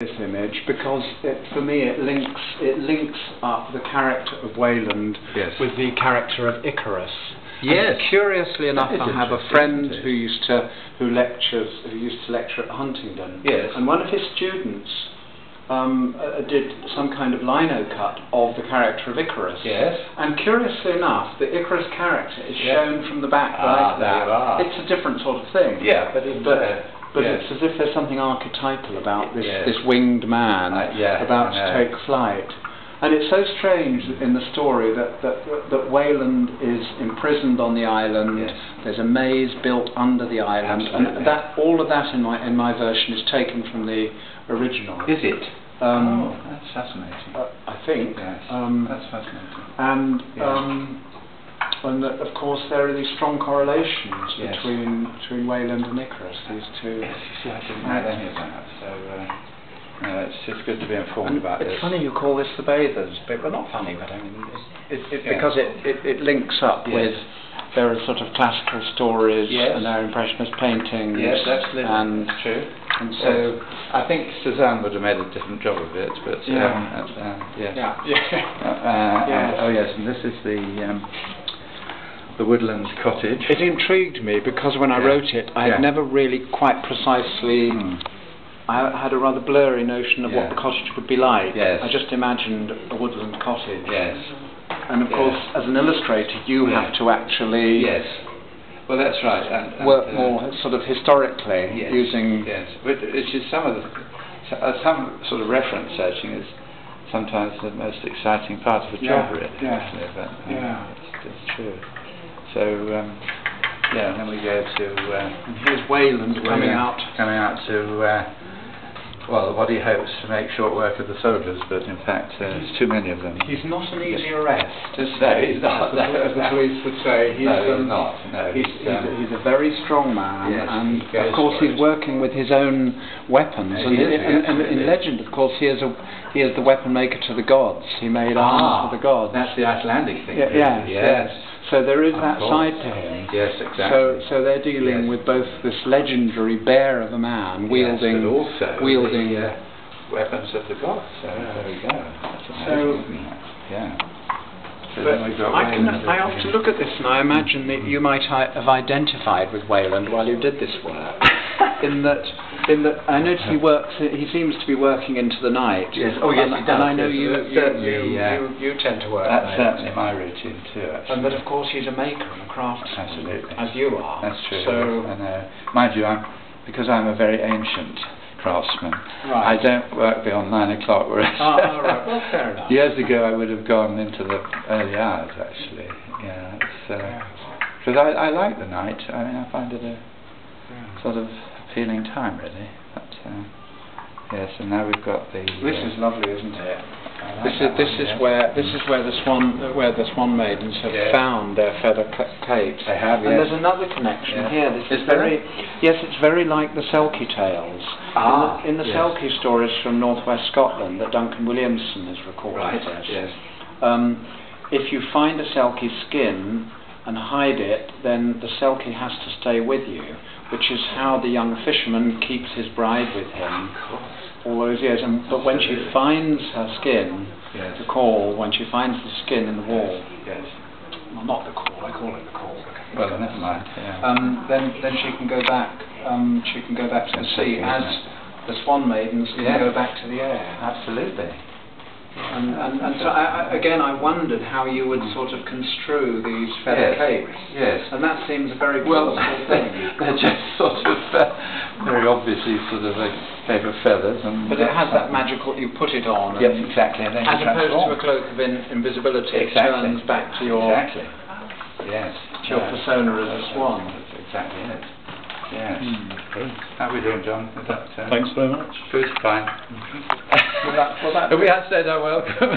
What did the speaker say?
This image because for me it links up the character of Wayland with the character of Icarus. Yes. And curiously enough, I have a friend who used to lecture at Huntingdon. Yes. And one of his students did some kind of lino cut of the character of Icarus. Yes. And curiously enough, the Icarus character is shown from the back like that. It's a different sort of thing. Yeah, but it's as if there's something archetypal about this winged man about to take flight. And it's so strange in the story that Wayland is imprisoned on the island. Yes. There's a maze built under the island, and all of that in my version is taken from the original. Is it? That's fascinating. I think. Yes. That's fascinating. And that, of course, there are these strong correlations between Wayland and Icarus. These two. Yes, you see, I didn't know any of that. So it's just good to be informed about this. It's funny you call this the Bathers, but well, not funny, but I mean, because it links up with. There are sort of classical stories and there are impressionist paintings. Yes, absolutely. And that's true. And so I think Cézanne would have made a different job of it, but oh yes, and this is the woodland cottage. It intrigued me because when I wrote it, I had never really quite precisely. I had a rather blurry notion of what the cottage would be like. Yes. I just imagined a woodland cottage. Yes. And of course, as an illustrator, you have to actually well, that's right. And work more sort of historically using. Yes, which is some sort of reference searching is sometimes the most exciting part of the job, really. Actually, but it's true. So and then we go to. And here's Wayland coming out to. Well, what he hopes to make short work of the soldiers, but in fact there's too many of them. He's not an easy arrest. No, he's not. As the police would say. He's not. No, he's a very strong man, and of course he's working with his own weapons. And in legend, of course, he is the weapon maker to the gods. He made arms for the gods. That's the Icelandic thing. Yes. So there is that side to him. Yes, exactly. So they're dealing with both this legendary bear of a man wielding the weapons of the gods. So there we go. I often look at this and I imagine that you might have identified with Wayland while you did this work. in that I notice he seems to be working into the night. Yes. Oh yes, he does. And I know you tend to work. That's certainly my routine too. Actually. And but of course he's a maker and a craftsman. Absolutely. As you are. That's true. So mind you, because I'm a very ancient craftsman. Right. I don't work beyond 9 o'clock. Whereas right. Well, fair enough. Years ago I would have gone into the early hours actually. Yeah. Because I like the night. I mean, I find it a sort of appealing time really. But yes, and now we've got the. This is lovely, isn't it? This is where the swan maidens have found their feather capes. They have, and there's another connection here. This is very it's very like the Selkie tales. In the Selkie stories from northwest Scotland that Duncan Williamson has recorded. If you find a Selkie skin and hide it, then the Selkie has to stay with you, which is how the young fisherman keeps his bride with him all those years. But when she finds her skin, the caul, when she finds the skin in the wall, well, not the caul, I call it the caul. Well, never mind. Then she can go back. She can go back to the sea, as the swan maidens can go back to the air. Absolutely. And so I wondered how you would sort of construe these feather capes. Yes. And that seems a very plausible thing. They're just sort of very obviously sort of a cape of feathers. But it has that magical, you put it on. Yes, exactly. And then as opposed to a cloak of invisibility, it turns back to your to your persona as a swan. That's exactly it. Yes. How are we doing, John? Thanks very much. Good, fine. Well, we had said our welcome.